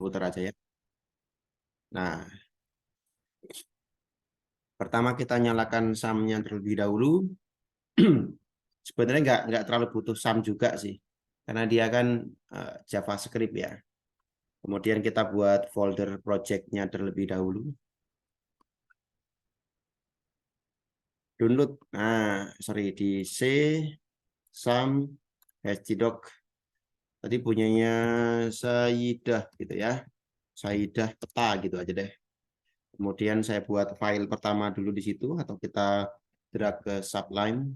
putar aja ya. Nah, pertama kita nyalakan SAM-nya terlebih dahulu. Sebenarnya nggak terlalu butuh SAM juga sih, karena dia kan JavaScript ya. Kemudian kita buat folder project-nya terlebih dahulu. Download. Nah, sorry, di C, SAM, htdoc. Tadi punyanya Saidah gitu ya. Saidah peta gitu aja deh. Kemudian saya buat file pertama dulu di situ, atau kita drag ke Sublime.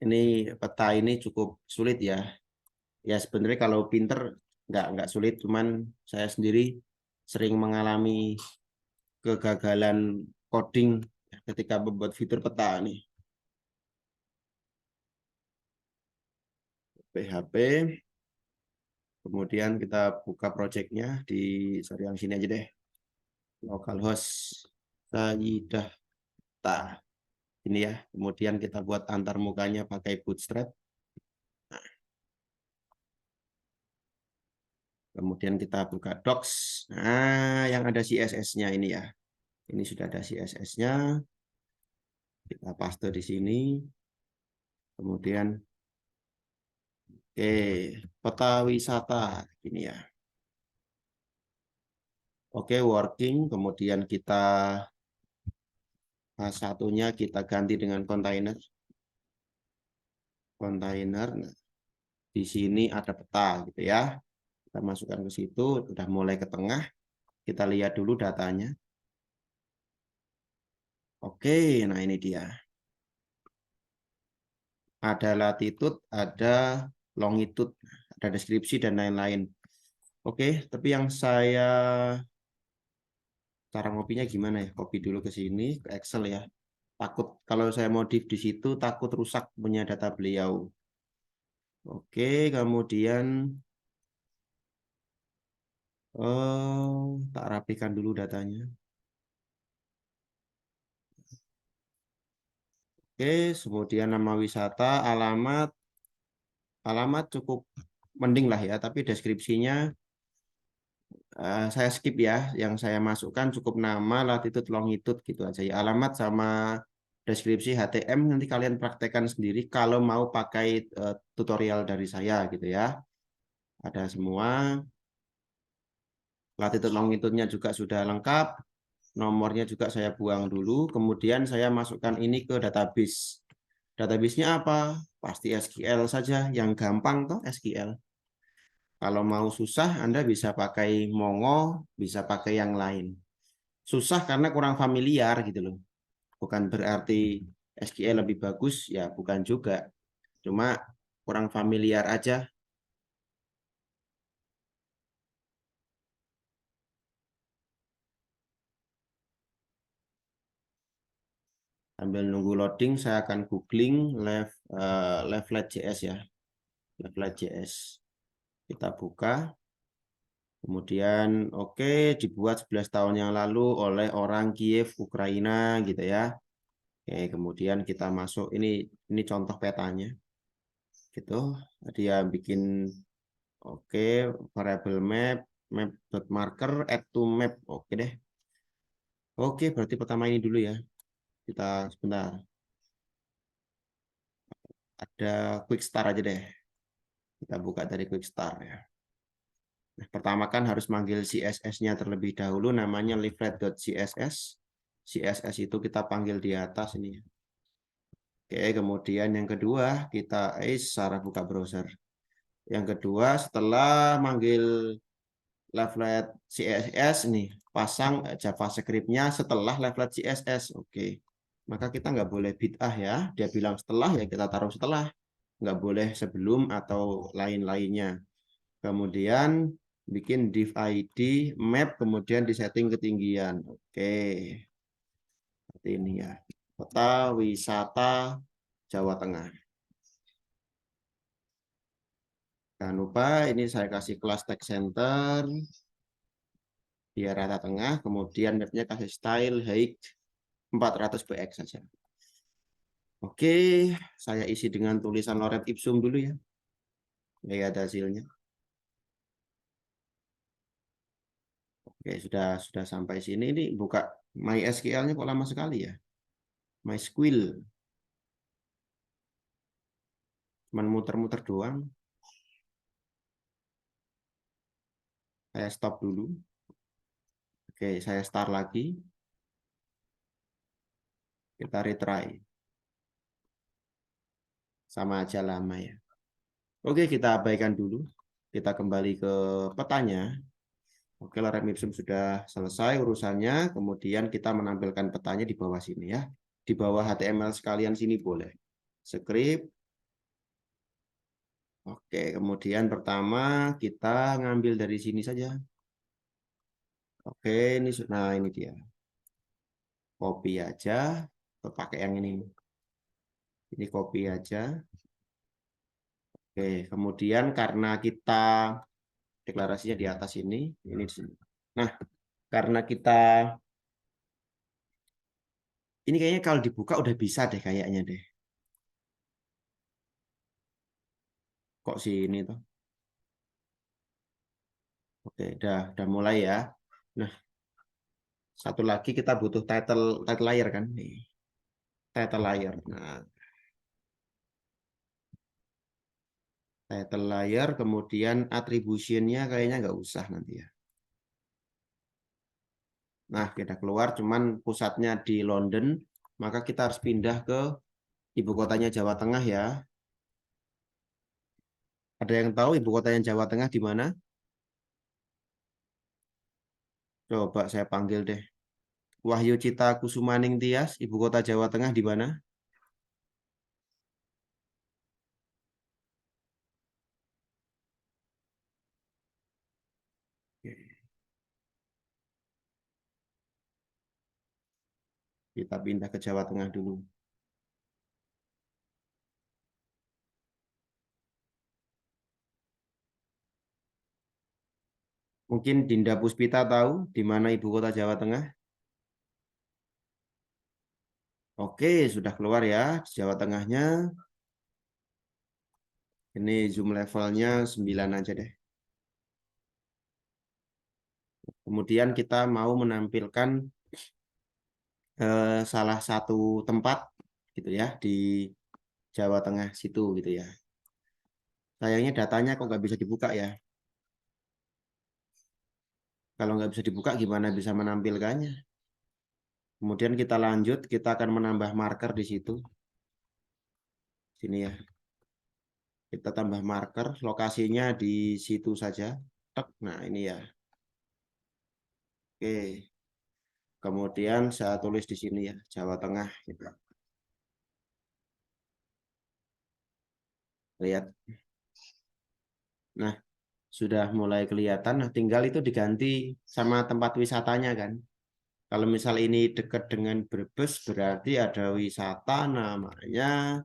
Ini peta ini cukup sulit ya. Ya sebenarnya kalau pinter nggak sulit, cuman saya sendiri sering mengalami kegagalan coding ketika membuat fitur peta nih. PHP. Kemudian kita buka projectnya di, sorry yang sini aja deh. Localhost Saidah peta. Ini ya. Kemudian kita buat antar mukanya pakai Bootstrap. Kemudian kita buka docs. Nah, yang ada CSS-nya ini ya. Ini sudah ada CSS-nya. Kita paste di sini. Kemudian, oke, peta wisata. Ini ya. Oke, working. Kemudian kita satunya kita ganti dengan kontainer. Kontainer. Nah, di sini ada peta gitu ya. Kita masukkan ke situ. Udah mulai ke tengah. Kita lihat dulu datanya. Oke, nah ini dia. Ada latitude, ada longitude, ada deskripsi dan lain-lain. Oke, tapi yang saya, cara ngopinya gimana ya? Copy dulu ke sini, ke Excel ya. Takut kalau saya modif di situ, takut rusak punya data beliau. Oke, kemudian tak rapikan dulu datanya. Oke, kemudian nama wisata, alamat cukup mending lah ya, tapi deskripsinya saya skip ya. Yang saya masukkan cukup nama, latitude, longitude gitu aja ya. Alamat sama deskripsi HTM nanti kalian praktekkan sendiri kalau mau pakai tutorial dari saya gitu ya. Ada semua. Latitude longitude-nya juga sudah lengkap. Nomornya juga saya buang dulu. Kemudian saya masukkan ini ke database. Database-nya apa? Pasti SQL saja. Yang gampang toh SQL. Kalau mau susah, Anda bisa pakai Mongo, bisa pakai yang lain. Susah karena kurang familiar gitu loh. Bukan berarti SQL lebih bagus, ya bukan juga. Cuma kurang familiar aja. Sambil nunggu loading, saya akan googling Leaflet.js ya. Leaflet.js. Kita buka. Kemudian oke, dibuat 11 tahun yang lalu oleh orang Kiev, Ukraina gitu ya. Oke, kemudian kita masuk, ini contoh petanya. Gitu. Dia bikin oke, variable map, map.marker, add to map. Oke deh. Oke, berarti pertama ini dulu ya. Kita sebentar. Ada quick start aja deh. Kita buka dari quick start ya. Nah, pertama kan harus manggil CSS-nya terlebih dahulu, namanya leaflet.css. CSS itu kita panggil di atas ini. Oke, kemudian yang kedua kita secara buka browser. Yang kedua setelah manggil leaflet CSS nih, pasang JavaScript-nya setelah leaflet CSS. Oke, maka kita nggak boleh bid'ah ya. Dia bilang setelah ya kita taruh setelah, nggak boleh sebelum atau lain-lainnya. Kemudian bikin div ID map, kemudian disetting ketinggian. Oke, seperti ini ya. Kota wisata Jawa Tengah. Jangan lupa ini saya kasih kelas text center biar rata tengah, kemudian mapnya kasih style height 400 px saja. Oke, saya isi dengan tulisan Loret Ipsum dulu ya. Lihat hasilnya. Oke, sudah sampai sini. Ini buka MySQL-nya kok lama sekali ya? MySQL, cuman muter-muter doang. Saya stop dulu. Oke, saya start lagi. Kita retry. Sama aja lama ya. Oke, kita abaikan dulu. Kita kembali ke petanya. Oke, lorem ipsum sudah selesai urusannya. Kemudian kita menampilkan petanya di bawah sini ya. Di bawah HTML sekalian sini boleh. Script. Oke, kemudian pertama kita ngambil dari sini saja. Oke, nah ini dia. Copy aja. Pakai yang ini. Ini copy aja. Oke, kemudian karena kita deklarasinya di atas ini di sini. Nah, karena kita ini kayaknya kalau dibuka udah bisa deh kayaknya deh. Kok sih ini tuh? Oke, udah mulai ya. Nah, satu lagi kita butuh title layer kan? Nih, title layer. Nah, title layer kemudian attribution-nya kayaknya nggak usah nanti ya. Nah, kita keluar cuman pusatnya di London, maka kita harus pindah ke ibu kotanya Jawa Tengah ya. Ada yang tahu ibu kotanya Jawa Tengah di mana? Coba saya panggil deh. Wahyu Cita Kusumaning Tias, ibu kota Jawa Tengah di mana? Kita pindah ke Jawa Tengah dulu. Mungkin Dinda Puspita tahu di mana ibu kota Jawa Tengah? Oke, sudah keluar ya Jawa Tengahnya. Ini zoom levelnya 9 aja deh. Kemudian kita mau menampilkan salah satu tempat gitu ya di Jawa Tengah situ gitu ya. Sayangnya datanya kok nggak bisa dibuka ya. Kalau nggak bisa dibuka gimana bisa menampilkannya? Kemudian kita lanjut, kita akan menambah marker di situ. Sini ya. Kita tambah marker, lokasinya di situ saja. Nah, ini ya. Oke. Kemudian saya tulis di sini ya, Jawa Tengah gitu. Lihat. Nah, sudah mulai kelihatan. Nah, tinggal itu diganti sama tempat wisatanya kan. Kalau misal ini dekat dengan Brebes, berarti ada wisata namanya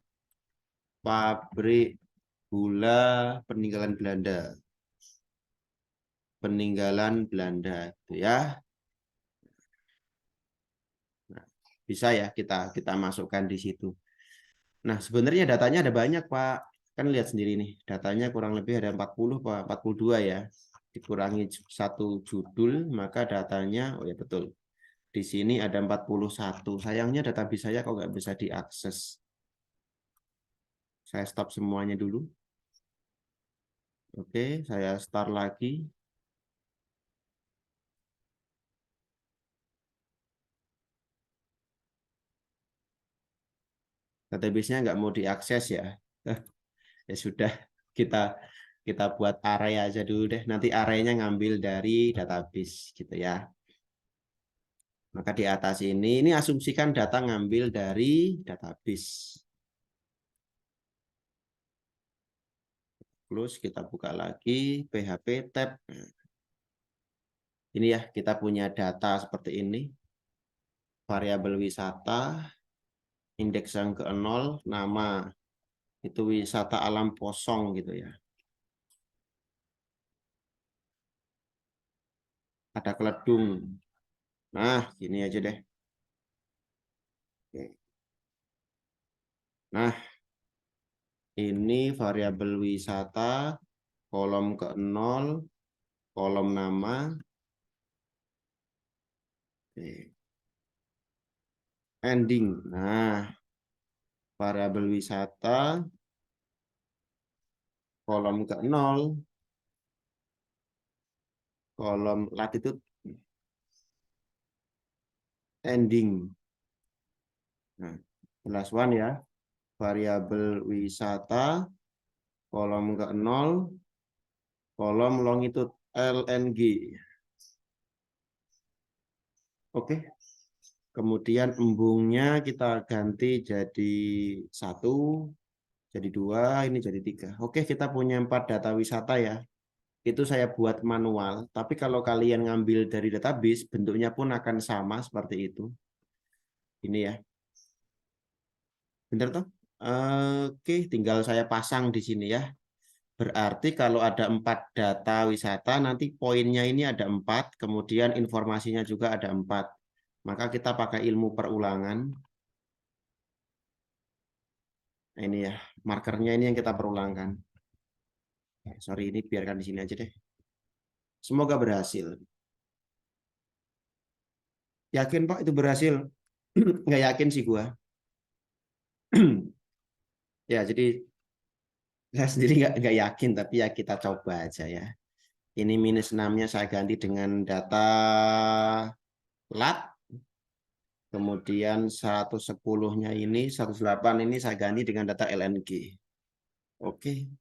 Pabrik Gula Peninggalan Belanda. Peninggalan Belanda itu ya. Nah, bisa ya kita masukkan di situ. Nah, sebenarnya datanya ada banyak, Pak. Kan lihat sendiri nih, datanya kurang lebih ada 40 Pak, 42 ya. Dikurangi satu judul, maka datanya oh ya betul. Di sini ada 41. Sayangnya database saya kok nggak bisa diakses. Saya stop semuanya dulu. Oke, saya start lagi. Database-nya nggak mau diakses ya. Ya sudah, kita kita buat array aja dulu deh. Nanti array-nya ngambil dari database gitu ya. Maka di atas ini asumsikan data ngambil dari database. Terus kita buka lagi PHP tab. Ini ya, kita punya data seperti ini. Variabel wisata, indeks yang ke-0, nama. Itu wisata alam kosong gitu ya. Ada keledung. Nah, gini aja deh. Oke. Nah, ini variabel wisata. kolom ke 0, kolom nama, ending. Nah, variabel wisata, kolom ke 0, kolom latitude, ending. Nah, plus one ya, variabel wisata, kolom ke 0, kolom longitude LNG. Oke. Kemudian embungnya kita ganti jadi 1, jadi 2, ini jadi 3. Oke, kita punya 4 data wisata ya. Itu saya buat manual. Tapi kalau kalian ngambil dari database, bentuknya pun akan sama seperti itu. Ini ya. Bener toh? Oke, tinggal saya pasang di sini ya. Berarti kalau ada 4 data wisata, nanti poinnya ini ada 4, kemudian informasinya juga ada 4. Maka kita pakai ilmu perulangan. Nah, ini ya, markernya ini yang kita perulangkan. Sorry, ini biarkan di sini aja deh. Semoga berhasil. Yakin Pak itu berhasil? Nggak yakin sih gua. Ya, jadi saya sendiri nggak yakin, tapi ya kita coba aja ya. Ini minus 6-nya saya ganti dengan data lat. Kemudian 110-nya ini, 108 ini saya ganti dengan data LNG. Oke.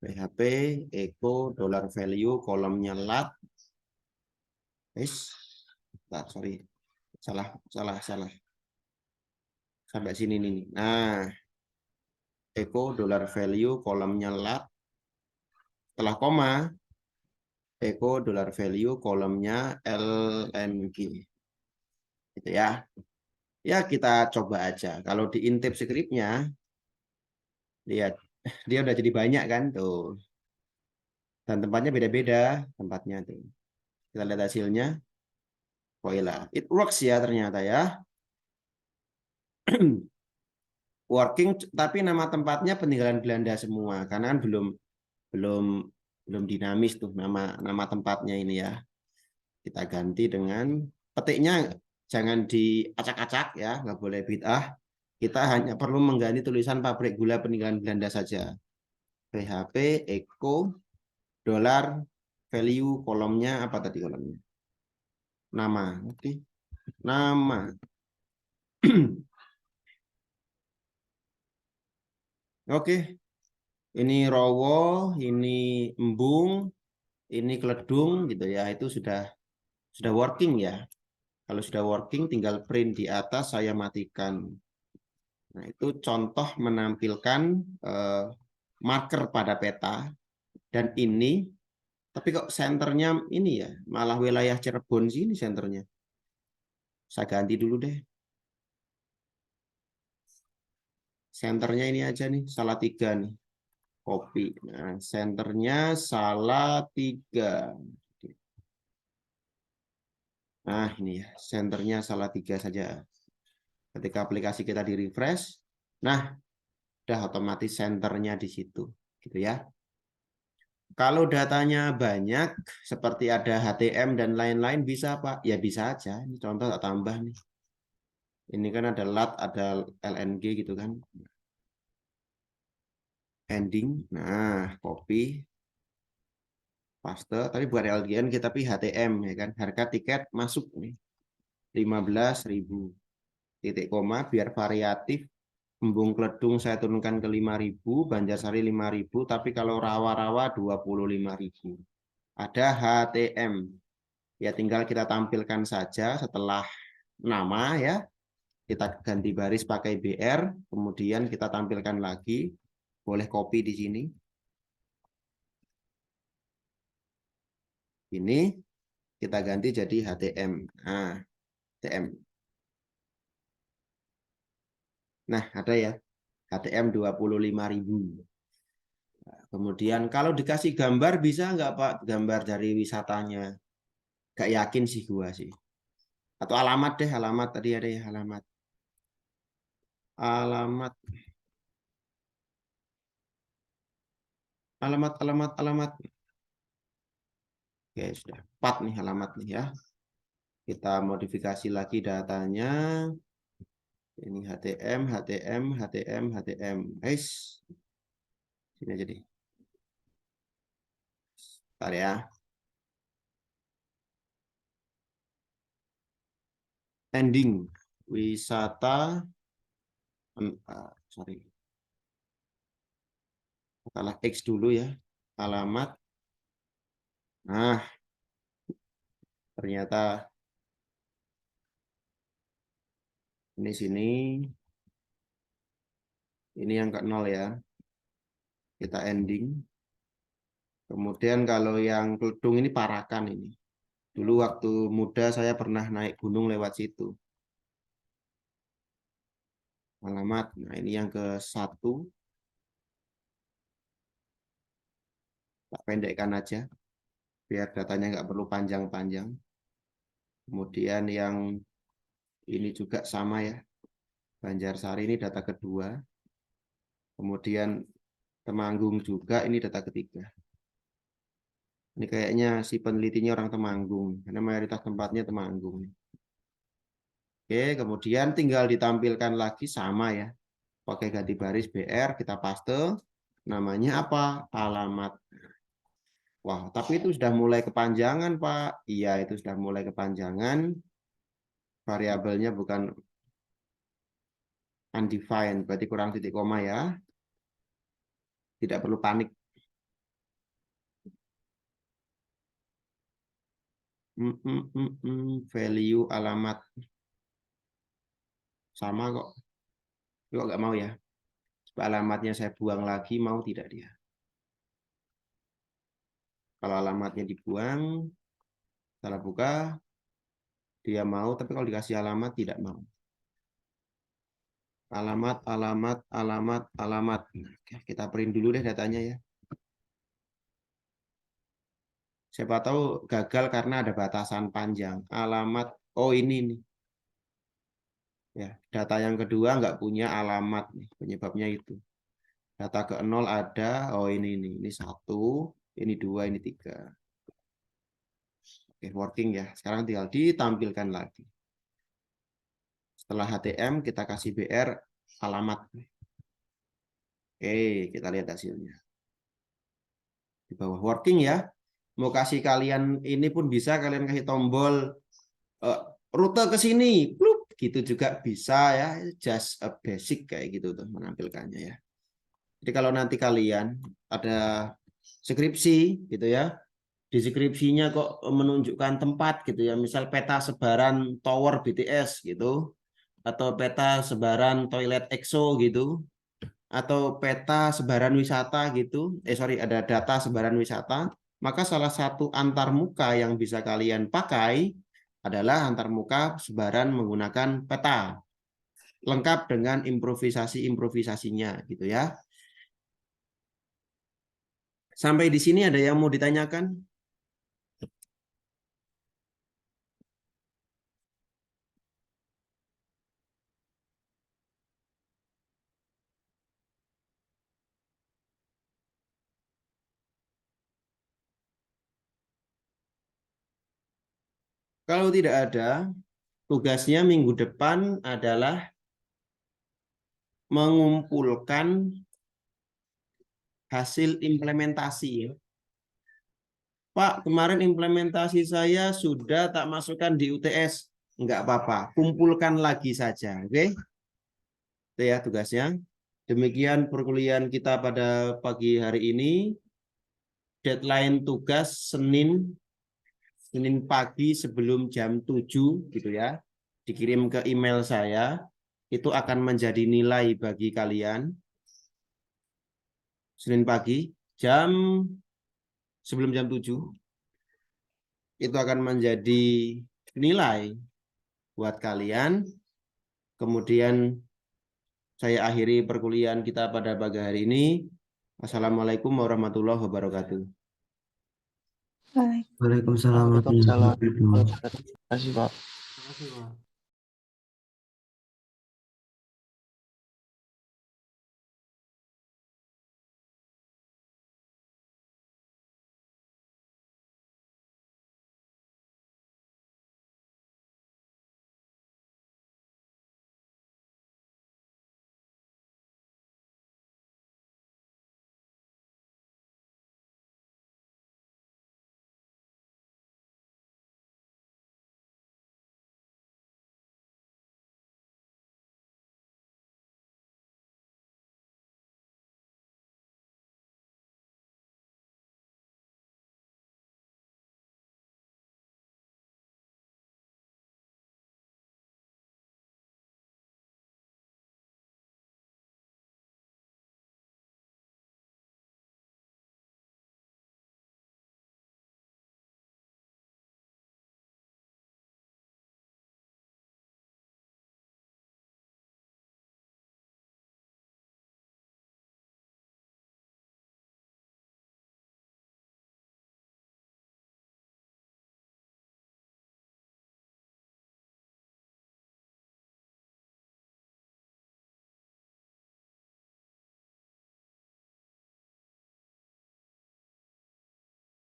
PHP, echo, dollar value, kolomnya lat. Sorry. Salah. Sampai sini nih. Nah, echo, dollar value, kolomnya lat. Setelah koma, echo, dollar value, kolomnya LNG. Gitu ya. Ya, kita coba aja. Kalau diintip scriptnya, lihat. Dia udah jadi banyak kan tuh. Dan tempatnya beda-beda tempatnya tuh. Kita lihat hasilnya. Voila. It works ya ternyata ya. Working, tapi nama tempatnya peninggalan Belanda semua. Karena kan belum belum dinamis tuh nama tempatnya ini ya. Kita ganti dengan petiknya jangan diacak-acak ya, nggak boleh bid'ah. Kita hanya perlu mengganti tulisan pabrik gula peninggalan Belanda saja. PHP echo dollar value, kolomnya apa tadi kolomnya? Nama. Oke. Nama. Oke. Ini rowo, ini embung, ini keledung gitu ya. Itu sudah working ya. Kalau sudah working tinggal print di atas, saya matikan. Nah, itu contoh menampilkan marker pada peta. Dan ini, tapi kok senternya ini ya, malah wilayah Cirebon sini senternya. Saya ganti dulu deh. Senternya ini aja nih, Salatiga nih. Copy. Nah, senternya Salatiga. Nah, ini ya, senternya Salatiga saja. Ketika aplikasi kita di refresh, nah, udah otomatis senternya di situ. Gitu ya. Kalau datanya banyak, seperti ada HTM dan lain-lain, bisa Pak? Ya bisa aja. Ini contoh tak tambah nih. Ini kan ada LAT, ada LNG gitu kan. Ending. Nah, copy. Paste. Tapi bukan LGN, tapi HTM ya kan. Harga tiket masuk nih. 15.000. Titik koma biar variatif. Embung Kledung saya turunkan ke 5.000, Banjarsari 5.000, tapi kalau rawa-rawa 25.000. Ada HTM. Ya tinggal kita tampilkan saja setelah nama ya. Kita ganti baris pakai BR, kemudian kita tampilkan lagi. Boleh copy di sini. Ini kita ganti jadi HTM. Nah, HTM. Nah, ada ya. HTM 25.000. Kemudian kalau dikasih gambar bisa nggak Pak? Gambar dari wisatanya. Gak yakin sih gua sih. Atau alamat deh, alamat tadi ada ya alamat. Alamat. Alamat. Oke, sudah 4 nih alamat nih ya. Kita modifikasi lagi datanya. Ini HTM. Guys, sini aja deh. Bentar ya. Ending wisata. Sorry. Salah X dulu ya. Alamat. Nah, ternyata ini sini. Ini yang ke 0 ya. Kita ending. Kemudian kalau yang Keledung ini Parakan ini. Dulu waktu muda saya pernah naik gunung lewat situ. Alamat. Nah, ini yang ke 1. Tak pendekkan aja. Biar datanya nggak perlu panjang-panjang. Kemudian yang ini juga sama ya. Banjarsari ini data kedua. Kemudian Temanggung juga ini data ketiga. Ini kayaknya si penelitinya orang Temanggung. Karena mayoritas tempatnya Temanggung. Oke, kemudian tinggal ditampilkan lagi sama ya. Pakai ganti baris BR, kita paste. Namanya apa? Alamat. Wah, tapi itu sudah mulai kepanjangan, Pak. Iya, itu sudah mulai kepanjangan. Variabelnya bukan undefined, berarti kurang titik koma ya. Tidak perlu panik. Value alamat. Sama kok. Kok nggak mau ya? Coba alamatnya saya buang lagi, mau tidak dia? Kalau alamatnya dibuang, salah buka, dia mau, tapi kalau dikasih alamat tidak mau. Alamat. Oke, kita print dulu deh datanya ya. Siapa tahu gagal karena ada batasan panjang. Alamat, oh ini nih. Ya, data yang kedua nggak punya alamat nih, penyebabnya itu. Data ke 0 ada, oh ini 1, ini 2, ini 3. Oke, working ya. Sekarang tinggal ditampilkan lagi. Setelah HTM kita kasih BR alamat. Oke, kita lihat hasilnya. Di bawah working ya. Mau kasih kalian ini pun bisa, kalian kasih tombol rute ke sini, plup, gitu juga bisa ya. Just a basic kayak gitu tuh menampilkannya ya. Jadi kalau nanti kalian ada skripsi gitu ya, di skripsinya kok menunjukkan tempat gitu ya, misal peta sebaran tower BTS gitu, atau peta sebaran toilet EXO gitu, atau peta sebaran wisata gitu, ada data sebaran wisata, maka salah satu antarmuka yang bisa kalian pakai adalah antarmuka sebaran menggunakan peta, lengkap dengan improvisasinya gitu ya. Sampai di sini ada yang mau ditanyakan? Kalau tidak ada, tugasnya minggu depan adalah mengumpulkan hasil implementasi. Pak, kemarin implementasi saya sudah tak masukkan di UTS. Enggak apa-apa, kumpulkan lagi saja. Oke? Itu ya tugasnya. Demikian perkuliahan kita pada pagi hari ini. Deadline tugas Senin pagi sebelum jam 7 gitu ya. Dikirim ke email saya. Itu akan menjadi nilai bagi kalian. Senin pagi sebelum jam 7 itu akan menjadi nilai buat kalian. Kemudian saya akhiri perkuliahan kita pada pagi hari ini. Assalamualaikum warahmatullahi wabarakatuh. Waalaikumsalam warahmatullahi wabarakatuh. Terima kasih, Pak.